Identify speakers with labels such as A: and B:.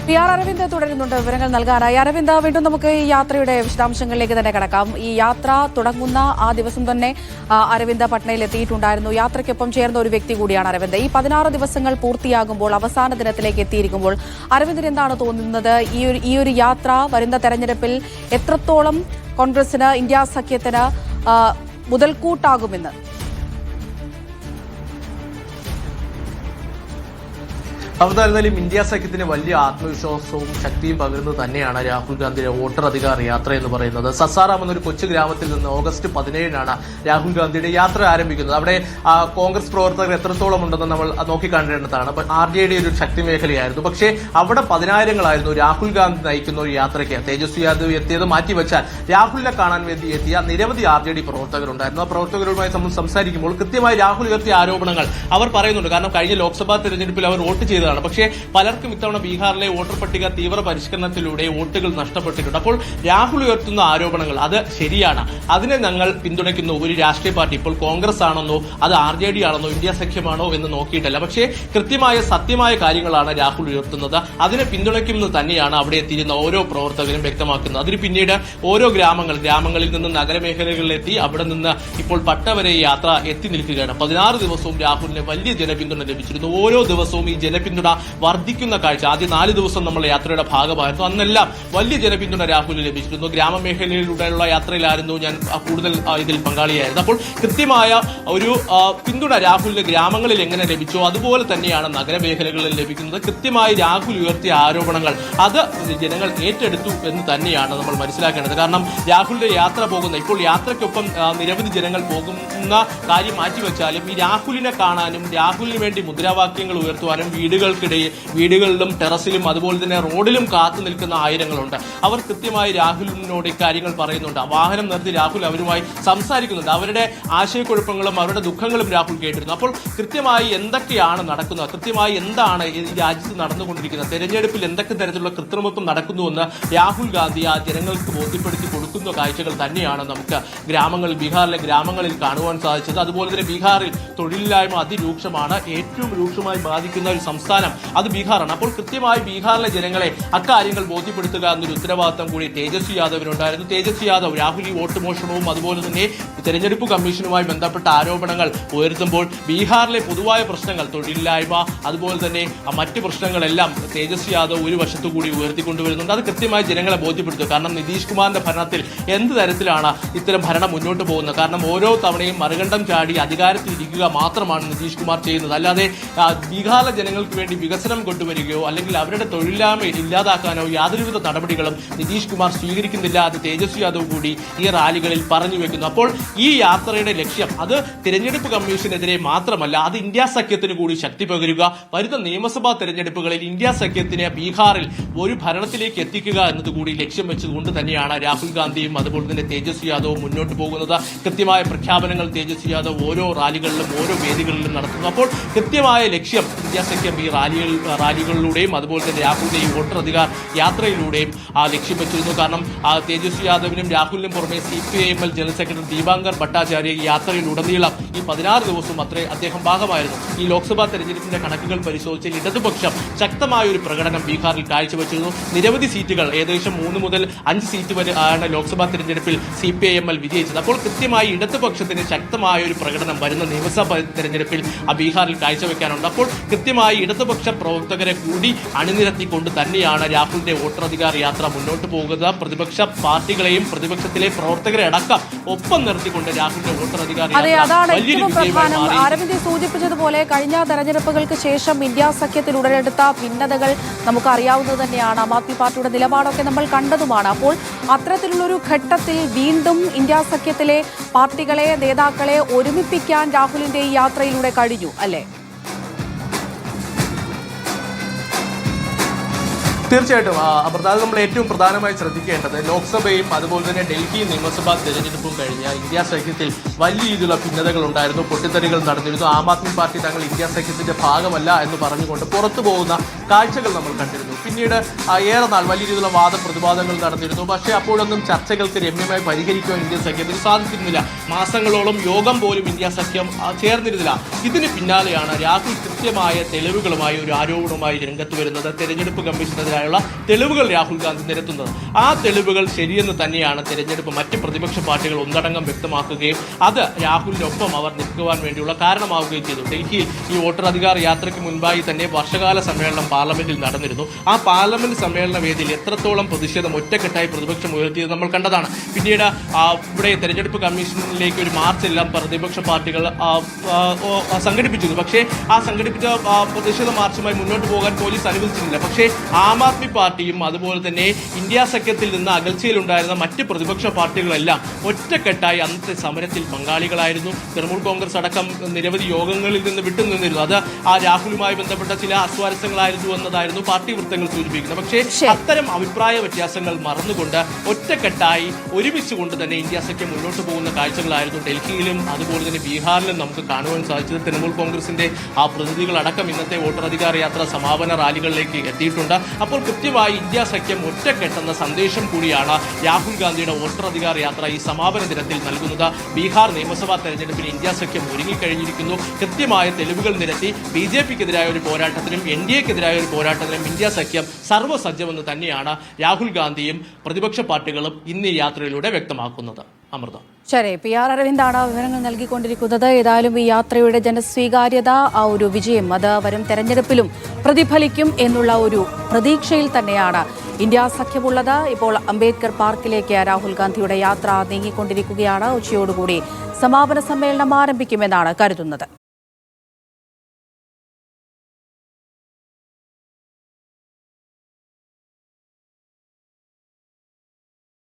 A: PR Aravind തുടരുന്നുണ്ട് വിവരങ്ങൾ നൽകാനായി. അരവിന്ദ്, വീണ്ടും നമുക്ക് ഈ യാത്രയുടെ വിശദാംശങ്ങളിലേക്ക് തന്നെ കടക്കാം. ഈ യാത്ര തുടങ്ങുന്ന ആ ദിവസം തന്നെ അരവിന്ദ് പട്നയിൽ എത്തിയിട്ടുണ്ടായിരുന്നു. യാത്രയ്ക്കൊപ്പം ചേർന്ന ഒരു വ്യക്തി കൂടിയാണ് അരവിന്ദ്. ഈ 16 ദിവസങ്ങൾ പൂർത്തിയാകുമ്പോൾ, അവസാന ദിനത്തിലേക്ക് എത്തിയിരിക്കുമ്പോൾ അരവിന്ദിന് എന്താണ് തോന്നുന്നത്? ഈ ഒരു യാത്ര വരുന്ന തെരഞ്ഞെടുപ്പിൽ എത്രത്തോളം കോൺഗ്രസിന്, ഇന്ത്യ സഖ്യത്തിന് മുതൽക്കൂട്ടാകുമെന്ന്?
B: എന്തായാലും ഇന്ത്യ സഖ്യത്തിന് വലിയ ആത്മവിശ്വാസവും ശക്തിയും പകരുന്നത് തന്നെയാണ് രാഹുൽ ഗാന്ധിയുടെ വോട്ടർ അധികാർ യാത്ര എന്ന് പറയുന്നത്. സസാറാം എന്നൊരു കൊച്ചു ഗ്രാമത്തിൽ നിന്ന് ഓഗസ്റ്റ് 17-നാണ് രാഹുൽ ഗാന്ധിയുടെ യാത്ര ആരംഭിക്കുന്നത്. അവിടെ കോൺഗ്രസ് പ്രവർത്തകർ എത്രത്തോളം ഉണ്ടെന്ന് നമ്മൾ നോക്കിക്കാണേണ്ടതാണ്. RJD ഒരു ശക്തി മേഖലയായിരുന്നു. പക്ഷേ അവിടെ 10,000-ങ്ങളായിരുന്നു രാഹുൽ ഗാന്ധി നയിക്കുന്ന ഒരു യാത്രയ്ക്ക്. തേജസ്വി യാദവ് എത്തിയത് മാറ്റിവെച്ചാൽ രാഹുലിനെ കാണാൻ വേണ്ടി എത്തിയ നിരവധി RJD പ്രവർത്തകരുണ്ടായിരുന്നു. ആ പ്രവർത്തകരുമായി സംസാരിക്കുമ്പോൾ കൃത്യമായി രാഹുൽ ഉയർത്തിയ ആരോപണങ്ങൾ അവർ പറയുന്നുണ്ട്. കാരണം കഴിഞ്ഞ ലോക്സഭാ തെരഞ്ഞെടുപ്പിൽ അവർ വോട്ട് ചെയ്തതാണ്. പക്ഷേ പലർക്കും ഇത്തവണ ബീഹാറിലെ വോട്ടർ പട്ടിക തീവ്ര പരിഷ്കരണത്തിലൂടെ വോട്ടുകൾ നഷ്ടപ്പെട്ടിട്ടുണ്ട്. അപ്പോൾ രാഹുൽ ഉയർത്തുന്ന ആരോപണങ്ങൾ അത് ശരിയാണ്, അതിനെ ഞങ്ങൾ പിന്തുണയ്ക്കുന്നു. ഒരു രാഷ്ട്രീയ പാർട്ടി, ഇപ്പോൾ കോൺഗ്രസ് ആണെന്നോ അത് RJD ആണെന്നോ ഇന്ത്യ സഖ്യമാണോ എന്ന് നോക്കിയിട്ടല്ല, പക്ഷേ കൃത്യമായ സത്യമായ കാര്യങ്ങളാണ് രാഹുൽ ഉയർത്തുന്നത്. അതിനെ പിന്തുണയ്ക്കുന്നത് തന്നെയാണ് അവിടെ എത്തിയിരുന്ന ഓരോ പ്രവർത്തകരും വ്യക്തമാക്കുന്നത്. അതിന് പിന്നീട് ഓരോ ഗ്രാമങ്ങളിൽ നിന്ന് നഗരമേഖലകളിലെത്തി അവിടെ നിന്ന് ഇപ്പോൾ പട്ട വരെ യാത്ര എത്തി നിൽക്കുകയാണ്. 16 ദിവസവും രാഹുലിന് വലിയ ജനപിന്തുണ ലഭിച്ചിരുന്നു. ഓരോ ദിവസവും ഈ ജനപിന്തുണ വർദ്ധിക്കുന്ന കാഴ്ച. ആദ്യ 4 ദിവസം നമ്മൾ യാത്രയുടെ ഭാഗമായിരുന്നു. അന്നെല്ലാം വലിയ ജനപിന്തുണ രാഹുലിന് ലഭിച്ചിരുന്നു. ഗ്രാമമേഖലയിലൂടെയുള്ള യാത്രയിലായിരുന്നു ഞാൻ കൂടുതൽ ഇതിൽ പങ്കാളിയായിരുന്നു. അപ്പോൾ കൃത്യമായ ഒരു പിന്തുണ രാഹുലിന് ഗ്രാമങ്ങളിൽ എങ്ങനെ ലഭിച്ചോ അതുപോലെ തന്നെയാണ് നഗരമേഖലകളിൽ ലഭിക്കുന്നത്. കൃത്യമായി രാഹുൽ ഉയർത്തിയ ആരോപണങ്ങൾ അത് ജനങ്ങൾ ഏറ്റെടുത്തു എന്ന് തന്നെയാണ് നമ്മൾ മനസ്സിലാക്കേണ്ടത്. കാരണം രാഹുലിന്റെ യാത്ര പോകുന്ന, ഇപ്പോൾ യാത്രയ്ക്കൊപ്പം നിരവധി ജനങ്ങൾ പോകുന്ന കാര്യം മാറ്റിവെച്ചാലും ഈ രാഹുലിനെ കാണാനും രാഹുലിന് വേണ്ടി മുദ്രാവാക്യങ്ങൾ ഉയർത്തുവാനും വീടുകളിലും ടെറസിലും അതുപോലെ തന്നെ റോഡിലും കാത്തു നിൽക്കുന്ന ആയിരങ്ങളുണ്ട്. അവർ കൃത്യമായി രാഹുലിനോട് ഇക്കാര്യങ്ങൾ പറയുന്നുണ്ട്. വാഹനം നിർത്തി രാഹുൽ അവരുമായി സംസാരിക്കുന്നുണ്ട്. അവരുടെ ആശയക്കുഴപ്പങ്ങളും അവരുടെ ദുഃഖങ്ങളും രാഹുൽ കേട്ടിരുന്നു. അപ്പോൾ കൃത്യമായി എന്തൊക്കെയാണ് നടക്കുന്നത്, കൃത്യമായി എന്താണ് ഈ രാജ്യത്ത് നടന്നുകൊണ്ടിരിക്കുന്നത്, തെരഞ്ഞെടുപ്പിൽ എന്തൊക്കെ തരത്തിലുള്ള കൃത്രിമത്വം നടക്കുന്നുവെന്ന് രാഹുൽ ഗാന്ധി ആ ജനങ്ങൾക്ക് ബോധ്യപ്പെടുത്തി കൊടുക്കുന്ന കാഴ്ചകൾ തന്നെയാണ് നമുക്ക് ബീഹാറിലെ ഗ്രാമങ്ങളിൽ കാണുവാൻ സാധിച്ചത്. അതുപോലെ തന്നെ ബീഹാറിൽ തൊഴിലില്ലായ്മ അതിരൂക്ഷമാണ്. ഏറ്റവും രൂക്ഷമായി ബാധിക്കുന്ന ഒരു സംസ്ഥാനം അത് ബീഹാറാണ്. അപ്പോൾ കൃത്യമായി ബീഹാറിലെ ജനങ്ങളെ അക്കാര്യങ്ങൾ ബോധ്യപ്പെടുത്തുക എന്നൊരു ഉത്തരവാദിത്തം കൂടി തേജസ്വി യാദവിനുണ്ടായിരുന്നു. തേജസ്വി യാദവ് രാഹുൽ ഈ വോട്ട് മോഷണവും അതുപോലെ തന്നെ തെരഞ്ഞെടുപ്പ് കമ്മീഷനുമായി ബന്ധപ്പെട്ട ആരോപണങ്ങൾ ഉയർത്തുമ്പോൾ ബീഹാറിലെ പൊതുവായ പ്രശ്നങ്ങൾ, തൊഴിലില്ലായ്മ അതുപോലെ തന്നെ മറ്റ് പ്രശ്നങ്ങളെല്ലാം തേജസ്വി യാദവ് ഒരു വശത്തുകൂടി ഉയർത്തിക്കൊണ്ടുവരുന്നുണ്ട്. അത് കൃത്യമായി ജനങ്ങളെ ബോധ്യപ്പെടുത്തുക. കാരണം നിതീഷ് കുമാറിന്റെ ഭരണത്തിൽ എന്ത് തരത്തിലാണ് ഇത്തരം ഭരണം മുന്നോട്ട് പോകുന്നത്? കാരണം ഓരോ തവണയും മറുകണ്ഠം ചാടി അധികാരത്തിൽ ഇരിക്കുക മാത്രമാണ് നിതീഷ് കുമാർ ചെയ്യുന്നത്. അല്ലാതെ ബീഹാറിലെ ജനങ്ങൾക്ക് വേണ്ടി വികസനം കൊണ്ടുവരികയോ അല്ലെങ്കിൽ അവരുടെ തൊഴിലില്ലായ്മ ഇല്ലാതാക്കാനോ യാതൊരുവിധ നടപടികളും നിതീഷ് കുമാർ സ്വീകരിക്കുന്നില്ല. അത് തേജസ്വി യാദവ് കൂടി ഈ റാലികളിൽ പറഞ്ഞു വെക്കുന്നു. അപ്പോൾ ഈ യാത്രയുടെ ലക്ഷ്യം അത് തിരഞ്ഞെടുപ്പ് കമ്മീഷനെതിരെ മാത്രമല്ല, അത് ഇന്ത്യ സഖ്യത്തിന് കൂടി ശക്തി പകരുക. വരുന്ന നിയമസഭാ തെരഞ്ഞെടുപ്പുകളിൽ ഇന്ത്യ സഖ്യത്തിനെ ബീഹാറിൽ ഒരു ഭരണത്തിലേക്ക് എത്തിക്കുക എന്നതുകൂടി ലക്ഷ്യം വെച്ചുകൊണ്ട് തന്നെയാണ് രാഹുൽ ഗാന്ധിയും അതുപോലെ തന്നെ തേജസ്വി യാദവും മുന്നോട്ട് പോകുന്നത്. കൃത്യമായ പ്രഖ്യാപനങ്ങൾ തേജസ്വി യാദവ് ഓരോ റാലികളിലും ഓരോ വേദികളിലും നടത്തുന്നു. അപ്പോൾ കൃത്യമായ ലക്ഷ്യം ഇന്ത്യ സഖ്യം റാലികളിലൂടെയും അതുപോലെ തന്നെ രാഹുലിന്റെ ഈ വോട്ടർ അധികാർ യാത്രയിലൂടെയും ലക്ഷ്യം വെച്ചിരുന്നു. കാരണം തേജസ്വി യാദവിനും രാഹുലിനും പുറമെ CPIML general secretary Dipankar Bhattacharya ഈ യാത്രയിലുടനീളം ഈ 16 ദിവസവും അദ്ദേഹം ഭാഗമായിരുന്നു. ഈ ലോക്സഭാ തെരഞ്ഞെടുപ്പിന്റെ കണക്കുകൾ പരിശോധിച്ചാൽ ഇടതുപക്ഷം ശക്തമായ ഒരു പ്രകടനം ബീഹാറിൽ കാഴ്ചവെച്ചിരുന്നു. നിരവധി സീറ്റുകൾ, ഏകദേശം 3 മുതൽ 5 സീറ്റ് വരെ ആണ് ലോക്സഭാ തെരഞ്ഞെടുപ്പിൽ CPIML വിജയിച്ചത്. അപ്പോൾ കൃത്യമായി ഇടതുപക്ഷത്തിന് ശക്തമായ ഒരു പ്രകടനം വരുന്ന നിയമസഭാ തെരഞ്ഞെടുപ്പിൽ ബീഹാറിൽ കാഴ്ചവെക്കാനുണ്ട്. അപ്പോൾ കൃത്യമായി ഇടതുപക്ഷ പ്രവർത്തകരെ കൂടി അണിനിരത്തിക്കൊണ്ട് തന്നെയാണ് രാഹുലിന്റെ വോട്ടറധികാർ യാത്ര മുന്നോട്ട് പോകുന്നത്. പ്രതിപക്ഷ പാർട്ടികളെയും പ്രതിപക്ഷത്തിലെ പ്രവർത്തകരെ അടക്കം ഒപ്പം നിർത്തിക്കൊണ്ട് രാഹുലിന്റെ വോട്ടറധികാർ
A: അരവിന്ദ് സൂചിപ്പിച്ചതുപോലെ കഴിഞ്ഞ തെരഞ്ഞെടുപ്പുകൾക്ക് ശേഷം ഇന്ത്യ സഖ്യത്തിൽ ഉടലെടുത്ത ഭിന്നതകൾ നമുക്ക് അറിയാവുന്നത് തന്നെയാണ്. ആം ആദ്മി പാർട്ടിയുടെ നിലപാടൊക്കെ നമ്മൾ കണ്ടതുമാണ്. അപ്പോൾ അത്തരത്തിലുള്ളൊരു ഘട്ടത്തിൽ വീണ്ടും ഇന്ത്യ സഖ്യത്തിലെ പാർട്ടികളെ, നേതാക്കളെ ഒരുമിപ്പിക്കാൻ രാഹുലിന്റെ ഈ യാത്രയിലൂടെ കഴിഞ്ഞു അല്ലേ?
B: തീർച്ചയായിട്ടും അമൃത, അത് നമ്മൾ ഏറ്റവും പ്രധാനമായി ശ്രദ്ധിക്കേണ്ടത് ലോക്സഭയും അതുപോലെ തന്നെ ഡൽഹി നിയമസഭാ തെരഞ്ഞെടുപ്പും കഴിഞ്ഞ ഇന്ത്യ സഖ്യത്തിൽ വലിയ രീതിയിലുള്ള ഭിന്നതകൾ ഉണ്ടായിരുന്നു, പൊട്ടിത്തെറികൾ നടന്നിരുന്നു. ആം ആദ്മി പാർട്ടി തങ്ങൾ ഇന്ത്യ സഖ്യത്തിന്റെ ഭാഗമല്ല എന്ന് പറഞ്ഞുകൊണ്ട് പുറത്തു പോകുന്ന കാഴ്ചകൾ നമ്മൾ കണ്ടിരുന്നു. പിന്നീട് ഏറെ നാൾ വലിയ രീതിയിലുള്ള വാദപ്രതിവാദങ്ങൾ നടന്നിരുന്നു. പക്ഷേ അപ്പോഴൊന്നും ചർച്ചകൾക്ക് രമ്യമായി പരിഹരിക്കുവാൻ ഇന്ത്യ സഖ്യത്തിന് സാധിച്ചിരുന്നില്ല. മാസങ്ങളോളം യോഗം പോലും ഇന്ത്യ സഖ്യം ചേർന്നിരുന്നില്ല. ഇതിന് പിന്നാലെയാണ് രാഹുൽ കൃത്യമായ തെളിവുകളുമായി ഒരു ആരോപണവുമായി രംഗത്ത് വരുന്നത്. തെരഞ്ഞെടുപ്പ് കമ്മീഷനെതിരായുള്ള തെളിവുകൾ രാഹുൽ ഗാന്ധി നിരത്തുന്നത്. ആ തെളിവുകൾ ശരിയെന്ന് തന്നെയാണ് തെരഞ്ഞെടുപ്പ് മറ്റ് പ്രതിപക്ഷ പാർട്ടികൾ ഒന്നടങ്കം വ്യക്തമാക്കുകയും അത് രാഹുലിനൊപ്പം അവർ നിൽക്കുവാൻ വേണ്ടിയുള്ള കാരണമാവുകയും ചെയ്തു. ഡൽഹിയിൽ ഈ വോട്ടർ അധികാർ യാത്രയ്ക്ക് മുൻപായി തന്നെ വർഷകാല സമ്മേളനം പാർലമെന്റിൽ നടന്നിരുന്നു. ആ പാർലമെന്റ് സമ്മേളന വേദിയിൽ എത്രത്തോളം പ്രതിഷേധം ഒറ്റക്കെട്ടായി പ്രതിപക്ഷം ഉയർത്തിയത് നമ്മൾ കണ്ടതാണ്. പിന്നീട് ഇവിടെ തെരഞ്ഞെടുപ്പ് കമ്മീഷനിലേക്ക് ഒരു മാർച്ചെല്ലാം പ്രതിപക്ഷ പാർട്ടികൾ സംഘടിപ്പിച്ചിരുന്നു. പക്ഷേ ആ സംഘടിപ്പിച്ച പ്രതിഷേധ മാർച്ചുമായി മുന്നോട്ട് പോകാൻ പോലീസ് അനുവദിച്ചിരുന്നില്ല. പക്ഷേ ആം ആദ്മി പാർട്ടിയും അതുപോലെ തന്നെ ഇന്ത്യ സഖ്യത്തിൽ നിന്ന് അകൽച്ചയിലുണ്ടായിരുന്ന മറ്റ് പ്രതിപക്ഷ പാർട്ടികളെല്ലാം ഒറ്റക്കെട്ടായി അന്നത്തെ സമരത്തിൽ പങ്കാളികളായിരുന്നു. തൃണമൂൽ കോൺഗ്രസ് അടക്കം നിരവധി യോഗങ്ങളിൽ നിന്ന് വിട്ടുനിന്നിരുന്നു. അത് ആ രാഹുലുമായി ബന്ധപ്പെട്ട ചില അസ്വാരസ്യങ്ങളായിരുന്നു എന്നതായിരുന്നു പാർട്ടി വൃത്തങ്ങൾ സൂചിപ്പിക്കുന്നത്. പക്ഷേ അത്തരം അഭിപ്രായ വ്യത്യാസങ്ങൾ മറന്നുകൊണ്ട് ഒറ്റക്കെട്ടായി ഒരുമിച്ചുകൊണ്ട് തന്നെ ഇന്ത്യ സഖ്യം മുന്നോട്ട് പോകുന്ന കാഴ്ചകളായിരുന്നു ഡൽഹിയിലും അതുപോലെ തന്നെ ബീഹാറിലും നമുക്ക് കാണുവാൻ സാധിച്ചത്. തൃണമൂൽ കോൺഗ്രസിന്റെ പ്രതിനിധികൾ അടക്കം ഇന്നത്തെ വോട്ടർ അധികാർ യാത്ര സമാപന റാലികളിലേക്ക് എത്തിയിട്ടുണ്ട്. അപ്പോൾ കൃത്യമായി ഇന്ത്യ സഖ്യം ഒറ്റക്കെട്ടെന്ന സന്ദേശം കൂടിയാണ് രാഹുൽ ഗാന്ധിയുടെ വോട്ടർ അധികാർ യാത്ര ഈ സമാപന ദിനത്തിൽ നൽകുന്നത്. ബീഹാർ നിയമസഭാ തെരഞ്ഞെടുപ്പിൽ ഇന്ത്യ സഖ്യം ഒരുങ്ങിക്കഴിഞ്ഞിരിക്കുന്നു. കൃത്യമായ തെളിവുകൾ നിരത്തി BJPക്കെതിരായ ഒരു പോരാട്ടത്തിനും NDAക്കെതിരായ ഒരു പോരാട്ടത്തിനും ഇന്ത്യ സഖ്യം സർവ്വസജ്ജമെന്ന് തന്നെയാണ് രാഹുൽ ഗാന്ധിയും പ്രതിപക്ഷ പാർട്ടികളും ഇന്ന് ഈ യാത്രയിലൂടെ വ്യക്തമാക്കുന്നത്. അമൃത.
A: ശരി, PR അരവിന്ദാണ് വിവരങ്ങൾ നൽകിക്കൊണ്ടിരിക്കുന്നത്. ഏതായാലും ഈ യാത്രയുടെ ജനസ്വീകാര്യത, ആ ഒരു വിജയം അത് വരും തെരഞ്ഞെടുപ്പിലും പ്രതിഫലിക്കും എന്നുള്ള ഒരു പ്രതീക്ഷയിൽ തന്നെയാണ് ഇന്ത്യ സഖ്യമുള്ളത്. ഇപ്പോൾ അംബേദ്കർ പാർക്കിലേക്ക് രാഹുൽ ഗാന്ധിയുടെ യാത്ര നീങ്ങിക്കൊണ്ടിരിക്കുകയാണ്. ഉച്ചയോടുകൂടി സമാപന സമ്മേളനം ആരംഭിക്കുമെന്നാണ് കരുതുന്നത്.